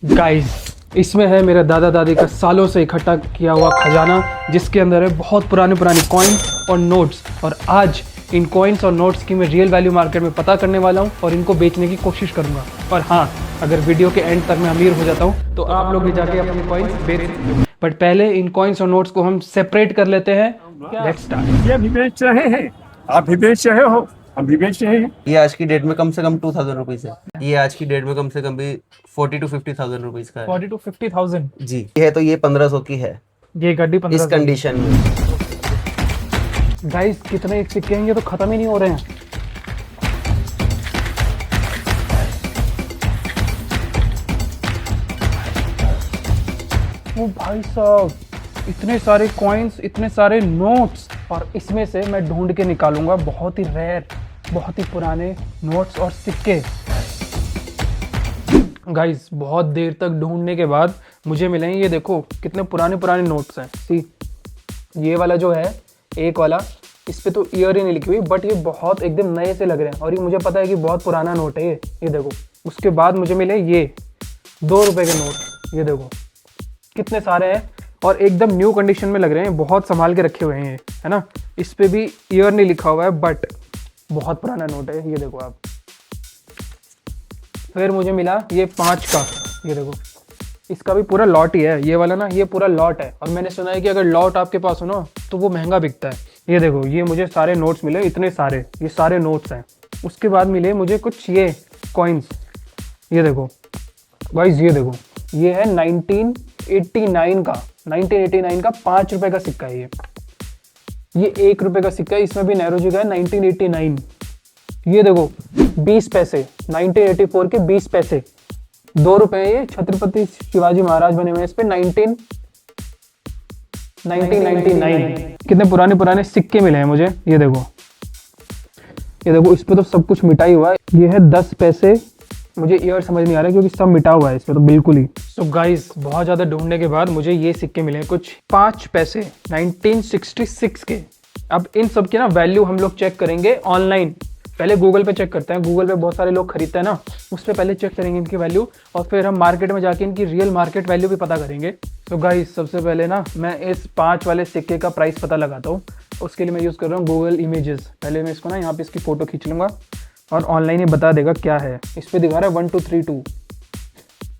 Guys, इसमें है मेरे दादा दादी का सालों से इकट्ठा किया हुआ खजाना, जिसके अंदर है बहुत पुराने पुराने कॉइन्स और नोट्स। और आज इन कॉइन्स और नोट्स की मैं रियल वैल्यू मार्केट में पता करने वाला हूँ और इनको बेचने की कोशिश करूँगा। और हाँ, अगर वीडियो के एंड तक मैं अमीर हो जाता हूँ तो आप लोग भी जाके अपने कॉइन्स बेच सकते हो। बट पहले इन कॉइन्स और नोट्स को हम सेपरेट कर लेते हैं। Let's start. ये भी बेच रहे हैं, आप भी बेच रहे हो, हम भी बेच रहे हैं। ये आज की डेट में कम से कम 2000 रुपीज है। ये आज की डेट में कम से कम भी 40 to 50,000 रुपीज का है। 40 to 50,000 जी, ये है तो ये 1500 की है ये गाड़ी इस 1500। कंडीशन में। गाइस, कितने एक सिक्के हैं, ये तो खत्म ही नहीं हो रहे हैं। ओ भाई साहब, इतने सारे कॉइन्स, इतने सारे नोट्स, और इसमें से मैं ढूंढ के निकालूंगा बहुत ही रेयर, बहुत ही पुराने नोट्स और सिक्के। गाइस, बहुत देर तक ढूंढने के बाद मुझे मिले हैं, ये देखो कितने पुराने पुराने नोट्स हैं। सी, ये वाला जो है, एक वाला, इस पे तो ईयर ही नहीं लिखी हुई, बट ये बहुत एकदम नए से लग रहे हैं और ये मुझे पता है कि बहुत पुराना नोट है ये देखो। उसके बाद मुझे मिले ये 2 रुपए के नोट, ये देखो कितने सारे हैं और एकदम न्यू कंडीशन में लग रहे हैं, बहुत संभाल के रखे हुए हैं ये, है ना। इस पे भी ईयर नहीं लिखा हुआ है, बट बहुत पुराना नोट है, ये देखो आप। फिर मुझे मिला ये 5 का, ये देखो, इसका भी पूरा लॉट ही है, ये वाला ना, ये पूरा लॉट है। और मैंने सुना है कि अगर लॉट आपके पास हो ना तो वो महंगा बिकता है। ये देखो, ये मुझे सारे नोट्स मिले, इतने सारे, ये सारे नोट्स हैं। उसके बाद मिले मुझे कुछ ये कॉइन्स, ये देखो गाइस, ये देखो, ये है 1989 का, 1989 का 5 रुपए का सिक्का है ये 1 रुपए का सिक्का है, इसमें भी नेहरू जी का है 1989। ये देखो 20 पैसे, 1984 के 20 पैसे, 2 रुपए। ये छत्रपति शिवाजी महाराज बने हुए हैं इस पे, 1999। कितने पुराने पुराने सिक्के मिले हैं मुझे, ये देखो, ये देखो, इस पे तो सब कुछ मिटा ही हुआ है। ये है 10 पैसे, मुझे ईयर समझ नहीं आ रहा क्योंकि सब मिटा हुआ है इस पे तो बिल्कुल ही। सो गाइस, बहुत ज़्यादा ढूंढने के बाद मुझे ये सिक्के मिले हैं, कुछ 5 पैसे 1966 के। अब इन सब की ना वैल्यू हम लोग चेक करेंगे ऑनलाइन। पहले गूगल पे चेक करते हैं, गूगल पे बहुत सारे लोग खरीदते हैं ना, उस पर पहले चेक करेंगे इनकी वैल्यू, और फिर हम मार्केट में जाके इनकी रियल मार्केट वैल्यू भी पता करेंगे। तो गाइस, सबसे पहले ना मैं इस 5 वाले सिक्के का प्राइस पता लगाता हूँ। उसके लिए मैं यूज़ कर रहा हूँ गूगल इमेजेस। पहले मैं इसको ना यहाँ पे इसकी फ़ोटो खींच लूँगा और ऑनलाइन ही बता देगा क्या है। इस पर दिखा रहा है 1232,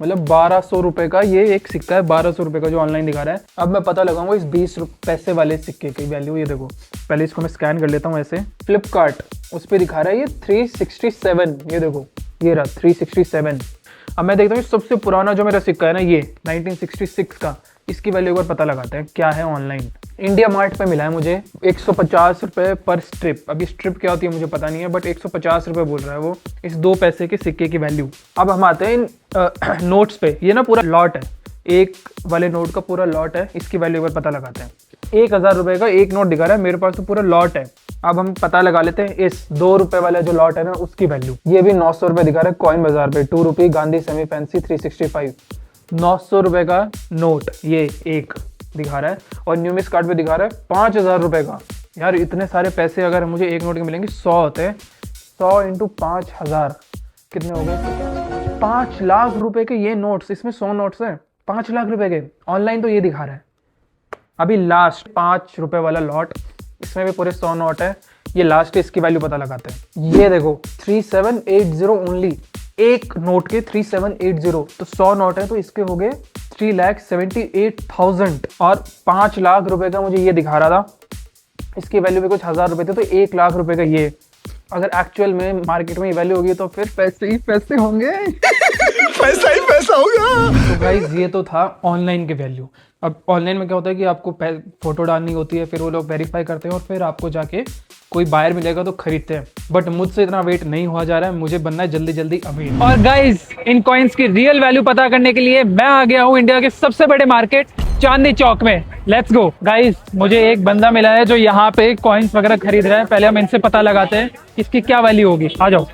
मतलब 1200 रुपये का ये एक सिक्का है, 1200 रुपये का जो ऑनलाइन दिखा रहा है। अब मैं पता लगाऊंगा इस 20 पैसे वाले सिक्के की वैल्यू। ये देखो, पहले इसको मैं स्कैन कर लेता हूँ ऐसे। फ्लिपकार्ट, उस पर दिखा रहा है ये 367, ये देखो, ये रहा 367। अब मैं देखता हूँ सबसे पुराना जो मेरा सिक्का है ना, ये 1966 का, इसकी वैल्यू एक बार पता लगाते हैं क्या है ऑनलाइन। इंडिया मार्ट पे मिला है मुझे 150 रुपये पर स्ट्रिप। अभी स्ट्रिप क्या होती है मुझे पता नहीं है, बट 150 रुपये बोल रहा है वो इस 2 पैसे के सिक्के की वैल्यू। अब हम आते हैं इन नोट्स पे। ये ना पूरा लॉट है, एक वाले नोट का पूरा लॉट है, इसकी वैल्यू एक बार पता लगाते हैं। 1000 रुपये का एक नोट दिखा रहा है, मेरे पास तो पूरा लॉट है। अब हम पता लगा लेते हैं इस 2 रुपये वाला जो लॉट है ना, उसकी वैल्यू। ये भी 900 रुपये दिखा रहा है कॉइन बाजार पे, 2 रुपये गांधी सेमी फैंसी 365। 900 रुपये का नोट ये एक दिखा रहा है, और न्यूमिस कार्ड पे दिखा रहा है 5000 रुपये का। यार, इतने सारे पैसे अगर मुझे एक नोट के मिलेंगे, 100 होते हैं, 100 इंटू 5000 कितने हो गए? 5 लाख रुपए के ये नोट्स, इसमें 100 नोट्स हैं, 5 लाख रुपए के। ऑनलाइन तो ये दिखा रहा है। अभी लास्ट 5 रुपए वाला लॉट, इसमें भी पूरे 100 नोट है, ये लास्ट है, इसकी वैल्यू पता लगाते हैं। ये देखो 3780 ओनली, एक नोट के 3780, तो 100 नोट है तो इसके हो गए 3,78,000। और 5 लाख रुपए का मुझे ये दिखा रहा था, इसकी वैल्यू भी कुछ 1000 रुपए थे, तो 1 लाख रुपए का ये। अगर एक्चुअल में मार्केट में ये वैल्यू होगी तो फिर पैसे ही पैसे होंगे। पैसा ही पैसा होगा। तो गाइस, ये तो था ऑनलाइन के वैल्यू। अब ऑनलाइन में क्या होता है कि आपको फोटो डालनी होती है, फिर वो लोग वेरीफाई करते हैं और फिर आपको जाके कोई बायर मिलेगा तो खरीदते हैं। बट मुझसे इतना वेट नहीं हुआ जा रहा है, मुझे बनना है जल्दी जल्दी अमीर। और गाइस, इन कॉइन्स की रियल वैल्यू पता करने के लिए मैं आ गया हूँ इंडिया के सबसे बड़े मार्केट चांदनी चौक में। Let's go. गाइस, मुझे एक बंदा मिला है जो यहाँ पे कॉइन्स वगैरह खरीद रहा है। पहले हम इनसे पता लगाते हैं इसकी क्या वैल्यू होगी। आ जाओ।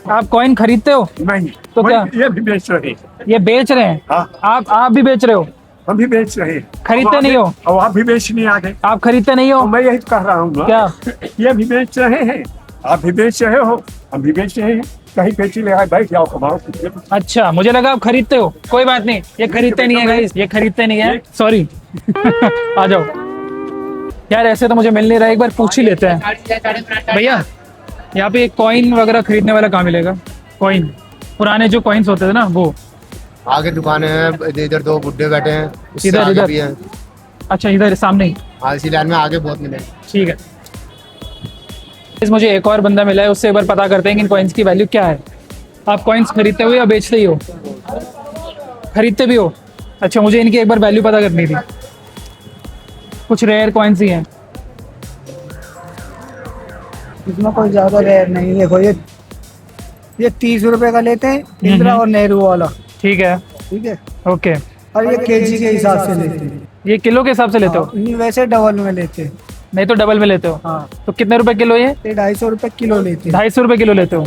आप कॉइन खरीदते हो? नहीं, तो क्या ये भी बेच रहे हैं। ये बेच रहे हैं? हाँ। आप भी बेच रहे हो? हम भी बेच रहे हैं। खरीदते नहीं हो? और आप भी बेचने आ गए। आप खरीदते नहीं हो? तो मैं यही कह रहा हूँ ना। क्या? ये भी बेच रहे हैं, आप भी बेच रहे हो, हम भी बेच रहे हैं। कहीं बेची ले आए, बैठ जाओ, कमाओ। अच्छा, मुझे लगा आप खरीदते हो। कोई बात नहीं, ये खरीदते नहीं है गाइस, ये खरीदते नहीं है, सॉरी। आ जाओ यार, ऐसे तो मुझे मिल नहीं रहा, एक बार पूछ ही लेते हैं। भैया यहाँ पे कॉइन वगैरह खरीदने वाला कहाँ मिलेगा? कॉइन, पुराने जो कॉइन्स होते थे ना वो। आगे दुकानें हैं, इधर दो बुड्ढे बैठे हैं, उससे इधर- आगे इधर? भी हैं। अच्छा, इधर सामने ही, हाँ, इसी लाइन में आगे बहुत मिले। ठीक है। मुझे एक और बंदा मिला है, उससे एक बार पता करते हैं कि इन कॉइन्स की वैल्यू क्या है। आप कॉइन्स खरीदते हो या बेचते ही हो? खरीदते भी हो? अच्छा, मुझे इनकी एक बार वैल्यू पता करनी थी। कुछ रेयर कॉइन्स ही हैं। इसमें कोई ज्यादा रेयर नहीं। देखो ये 30 रुपए का लेते हैं, इंदिरा और नेहरू वाला, ठीक है, ठीक है। ओके। और ये केजी के हिसाब से लेते हैं। ये किलो के हिसाब से लेते हो? नहीं, वैसे डबल में लेते हैं। नहीं तो डबल में लेते हो? हाँ, तो कितने रुपए किलो ये? 250 रुपए किलो लेते हैं। 250 रुपए किलो लेते हो।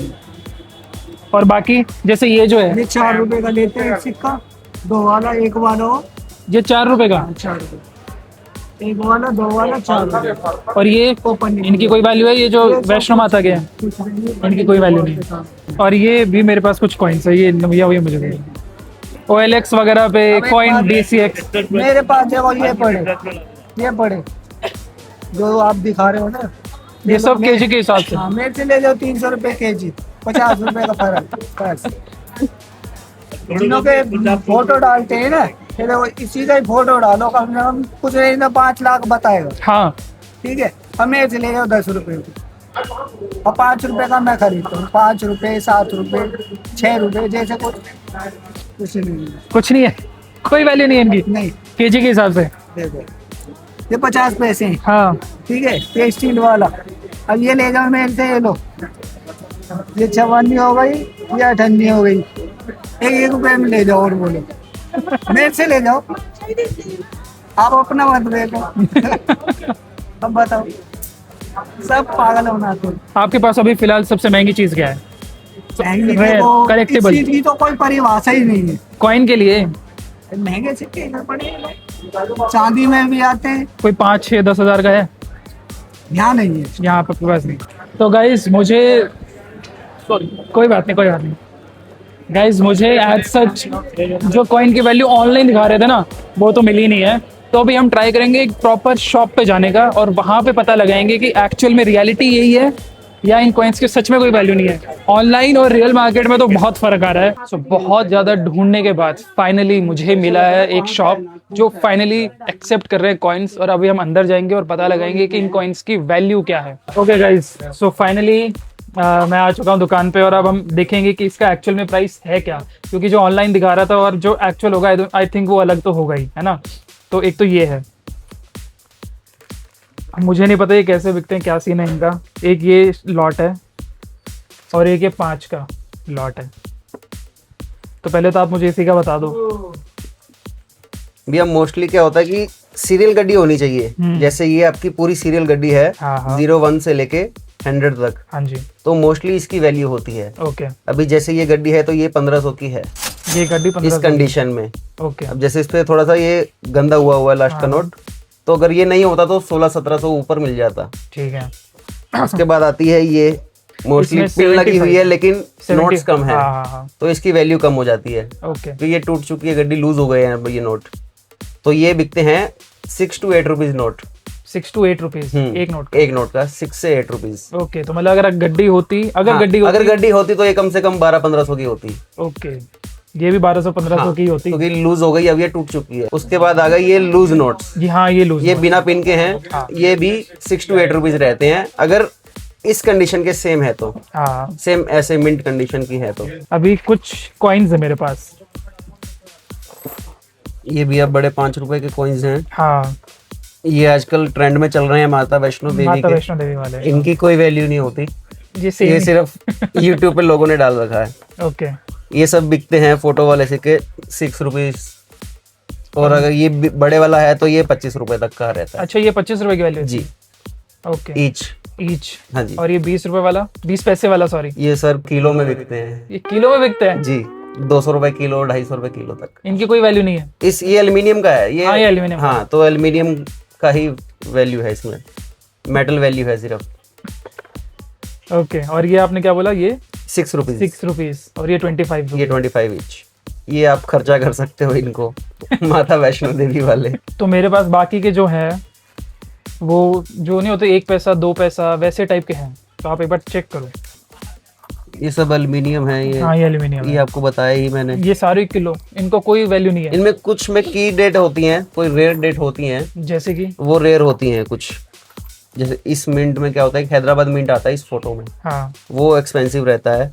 और बाकी जैसे ये जो है, ये 4 रुपए का लेते हैं, एक सिक्का, 2 वाला, 1 वाला हो, ये 4 रुपए का, 4 रुपए, 1 वाला, 2 वाला, 4 रुपए। और ये इनकी कोई वैल्यू है? ये जो वैष्णो माता के हैं, इनकी कोई वैल्यू नहीं। और ये भी मेरे पास कुछ कॉइन्स है, ये भैया वही मुझे OLX वगैरह पे कॉइन DCX। मेरे पास देखो ये पड़े जो आप दिखा रहे हो ना, ये सब केजी के हिसाब से? हाँ, मेरे से ले जाओ 300 रुपए केजी, 50 रुपए का फर्क बस। जिनों के फोटो डालते हैं ना, ये देखो इसी का ही फोटो डालो, कम से कम कुछ नहीं ना 5 लाख बताएगा, हाँ, ठीक है। हम मेरे से ले जाओ 10 रुपए और 5 रुपए का मैं खरीदता हूँ, 5 रुपए, 7 रुपए, 6 रुपए, जैसे कुछ नहीं। कुछ नहीं है, कोई वैल्यू नहीं है इनकी नहीं, केजी के हिसाब से। देखो ये 50 पैसे हैं, हाँ, ठीक है, ये स्टील वाला। अब ये ले जाओ मेरे से, ये लो, ये 56 हो गई, ये 58 हो गई, 1 रुपए में ले जाओ और बोलो मेरे से ले जाओ, आप अपना मत देखो। अब बताओ, सब पागल होना तो। आपके पास अभी फिलहाल सबसे महंगी चीज क्या है? महंगी Rare, देखो, collectible। इस चीज की तो कोई परिभाषा ही नहीं है। कॉइन के लिए महंगे सिक्के इधर पड़े हैं, चांदी में भी आते हैं, कोई 5, 6, 10 हजार का है? यहाँ नहीं है। यहाँ पर आपके पास नहीं। तो गाइज मुझे, कोई बात नहीं गाइज, मुझे एज सच जो कॉइन की वैल्यू ऑनलाइन दिखा रहे थे ना, वो तो मिली नहीं है। तो अभी हम ट्राई करेंगे एक प्रॉपर शॉप पे जाने का, और वहाँ पे पता लगाएंगे कि एक्चुअल में रियलिटी यही है या इन कॉइन्स की सच में कोई वैल्यू नहीं है। ऑनलाइन और रियल मार्केट में तो बहुत फर्क आ रहा है। सो बहुत ज़्यादा ढूंढने के बाद फाइनली मुझे मिला है एक शॉप जो फाइनली एक्सेप्ट कर रहे हैं कॉइन्स, और अभी हम अंदर जाएंगे और पता लगाएंगे कि इन कॉइन्स की वैल्यू क्या है। ओके गाइज, सो फाइनली मैं आ चुका हूँ दुकान पे, और अब हम देखेंगे कि इसका एक्चुअल में प्राइस है क्या, क्योंकि जो ऑनलाइन दिखा रहा था और जो एक्चुअल होगा आई थिंक वो अलग तो होगा ही, है ना। तो एक तो ये है, मुझे नहीं पता ये कैसे बिकते हैं, क्या सीन है इनका। एक ये लॉट है और एक ये 5 का लॉट है। तो पहले तो आप मुझे इसी का बता दो। भैया मोस्टली क्या होता है कि सीरियल गड्डी होनी चाहिए। जैसे ये आपकी पूरी सीरियल गड्डी है, हाँ। 01 से लेके 100 तक, हाँ जी, तो मोस्टली इसकी वैल्यू होती है। ओके। अभी जैसे ये गड्डी है तो ये 1500 की है ये गड्डी 1500 इस कंडीशन में। ओके। अब जैसे इस पे थोड़ा सा ये गंदा हुआ है लास्ट का नोट, तो अगर ये नहीं होता तो 1600-1700 ऊपर मिल जाता। ठीक है। उसके बाद आती है ये, मोस्टली इसमें पिन लगी हुई है 75, लेकिन 70, नोट्स कम है, हाँ। तो इसकी वैल्यू कम हो जाती है। ओके। तो ये टूट चुकी है गड्डी, लूज हो गए हैं ये नोट, तो ये बिकते हैं 6 to 8 rupees note. 6 to 8 rupees एक नोट का? एक नोट का 6 से 8 रुपीज। ओके, तो मतलब अगर गड्डी होती, अगर गड्डी होती तो ये कम से कम 1200-1500 की होती। ओके, ये भी 1200-1500 की होती। क्योंकि लूज हो गई, अब ये टूट चुकी है। उसके बाद आ गई ये लूज नोट्स। जी हाँ, ये लूज, ये बिना पिन के हैं, ये भी 6 to 8 रुपीज रहते हैं अगर इस कंडीशन के सेम है तो। हाँ, सेम ऐसे मिंट कंडीशन की है तो। अभी कुछ कॉइन्स है मेरे पास। ये भी अब बड़े 5 रुपए के कॉइन्स हैं। हाँ, ये आजकल ट्रेंड में चल रहे हैं माता वैष्णो देवी माता के। वैष्णो देवी वाले। इनकी कोई वैल्यू नहीं होती, ये सेम ये सिर्फ यूट्यूब पे लोगों ने डाल रखा है। ओके। ये सब बिकते हैं फोटो वाले सिक्के 6 रुपीज, और अगर ये बड़े वाला है तो ये 25 रुपए तक का रहता है। अच्छा, ये 25 रुपए की वैल्यू है? जी, ओके, ईच। हाँ जी। और ये 20 रुपए वाला, 20 पैसे वाला, सॉरी, ये सर किलो में बिकते हैं। ये किलो में बिकते हैं? जी, 200 रुपए किलो, 250 रुपए किलो तक। इनकी कोई वैल्यू नहीं है? ये एल्युमिनियम का है। हाँ, ये एल्युमिनियम। हाँ, तो एल्युमिनियम का ही वैल्यू है इसमें, मेटल वैल्यू है सिर्फ। ओके, और ये आपने क्या बोला? ये 6 रुपीज। 6 रुपीज और ये 25 ये 25 ईच। ये आप खर्चा कर सकते हो इनको माता वैष्णो देवी वाले। तो मेरे पास बाकी के जो है वो जो नहीं होते 1 पैसा 2 पैसा वैसे टाइप के हैं, तो आप एक बार चेक करो। ये सब एल्युमिनियम है। ये हाँ, ये एल्यूमिनियम ये है। आपको बताया ही मैंने। ये सारे किलो, इनको कोई वैल्यू नहीं है। इनमें कुछ में की डेट होती हैं, कोई रेयर डेट होती हैं, जैसे कि वो रेयर होती हैं कुछ। जैसे इस मिंट में क्या होता है कि हैदराबाद मिंट आता है इस फोटो में, हाँ, वो एक्सपेंसिव रहता है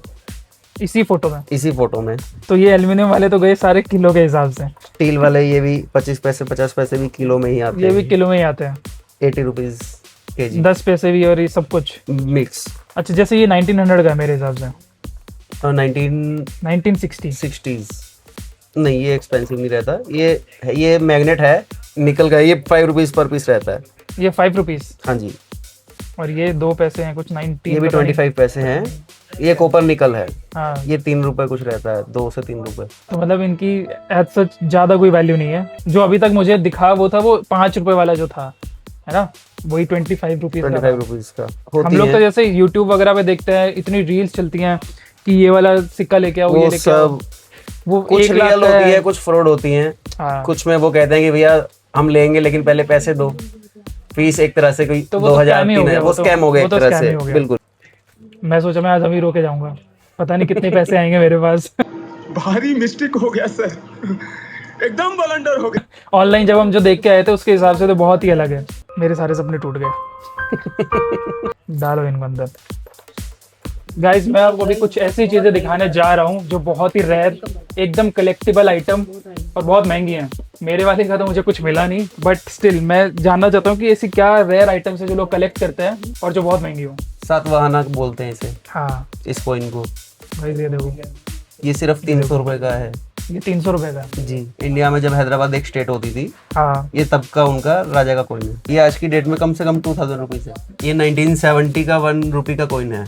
इसी फोटो में। इसी फोटो में। तो ये एल्यूमिनियम वाले तो गए सारे किलो के हिसाब से, स्टील वाले ये भी 25 पैसे 50 पैसे भी किलो में ही आते ये हैं। भी किलो में ही आते हैं। 80 रुपीज केजी 10 पैसे भी और ये सब कुछ। मिक्स। अच्छा, जैसे ये 1900 का है मेरे हिसाब से। और 1960s 1960। नहीं, ये एक्सपेंसिव नहीं रहता। ये मैग्नेट है, निकल का। ये 5 रुपीज पर पीस रहता है। ये 5 रुपीज हाँ जी। और ये 2 पैसे हैं कुछ 19। ये भी 25 पैसे हैं। ये कॉपर निकल है। हाँ, ये 3 रुपए कुछ रहता है, 2 से 3 रुपए। तो मतलब इनकी एज सच ज्यादा कोई वैल्यू नहीं है। जो अभी तक मुझे दिखा वो था वो 5 रुपए वाला जो था, है ना, वही 25 रुपीज का 25 था। रुपीज का हम होती लोग तो है। जैसे यूट्यूब वगैरह पे देखते हैं, इतनी रील्स चलती हैं कि ये वाला सिक्का लेके आओ, ये वो लेके आओ। सब वो कुछ 1 लाख रियल का होती है, कुछ फ्रॉड होती हैं। हाँ, कुछ में वो कहते हैं कि भैया हम लेंगे लेकिन पहले पैसे दो। फीस एक तरह से कोई तो वो तो 2000 scam ही हो 3000 गया, वो वो तो- स्कैम हो गया वो एक तो तरह scam ही से। हो गया। बिल्कुल। मैं सोचा मैं आज अमीर होके जाऊंगा, पता नहीं कितने पैसे आएंगे मेरे पास। भारी मिस्टेक हो गया सर, एकदम ब्लंडर हो गया। ऑनलाइन जब हम जो देख के आए थे उसके हिसाब से तो बहुत ही अलग है। मेरे सारे सपने टूट गए। डालो इनको अंदर। गाइज, मैं आपको अभी कुछ ऐसी चीजें दिखाने जा रहा हूँ जो बहुत ही रेयर, एकदम कलेक्टिबल आइटम और बहुत महंगी हैं। मेरे वाले का तो मुझे कुछ मिला नहीं, बट स्टिल मैं जानना चाहता हूँ कि ऐसी क्या रेयर आइटम्स है जो लोग कलेक्ट करते हैं और जो बहुत महंगी हो। सातवाहना बोलते हैं इसे, हाँ इस कॉइन को। भाई, ये देखो, ये सिर्फ 300 रुपए का है ये 300 रुपए का है। जी। इंडिया में जब हैदराबाद एक स्टेट होती थी, हाँ, ये तब का उनका राजा का कॉइन है। ये आज की डेट में कम से कम 2000 रुपीज है। ये 1970 का 1 रुपये का कॉइन है।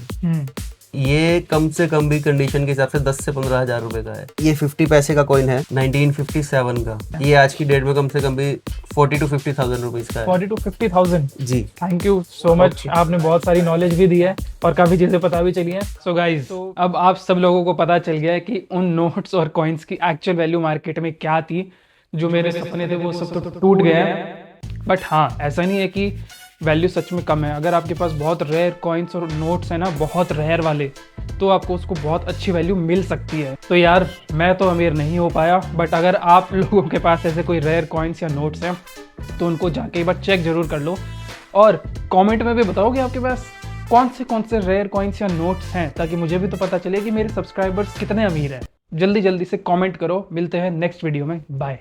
ये कम से कम भी कंडीशन के हिसाब से 10 से 15 हजार रुपए का है। ये 50 पैसे का कॉइन है 1957 का। ये आज की डेट में कम से कम भी 40 to 50,000 रुपीज का है। 40 to 50,000। जी। थैंक यू सो मच, आपने बहुत सारी नॉलेज भी दी है और काफ़ी चीज़ें पता भी चली हैं। सो गाइज, अब आप सब लोगों को पता चल गया है कि उन नोट्स और कॉइन्स की एक्चुअल वैल्यू मार्केट में क्या थी। जो मेरे सपने थे वो सब तो टूट गए हैं। बट हाँ, ऐसा नहीं है कि वैल्यू सच में कम है। अगर आपके पास बहुत रेयर कॉइन्स और नोट्स हैं ना, बहुत रेयर वाले, तो आपको उसको बहुत अच्छी वैल्यू मिल सकती है। तो यार, मैं तो अमीर नहीं हो पाया, बट अगर आप लोगों के पास ऐसे कोई रेयर कॉइन्स या नोट्स हैं तो उनको जाके एक बार चेक जरूर कर लो और कमेंट में भी बताओ कि आपके पास कौन से रेयर कॉइन्स या नोट्स हैं, ताकि मुझे भी तो पता चले कि मेरे सब्सक्राइबर्स कितने अमीर हैं। जल्दी जल्दी से कमेंट करो। मिलते हैं नेक्स्ट वीडियो में। बाय।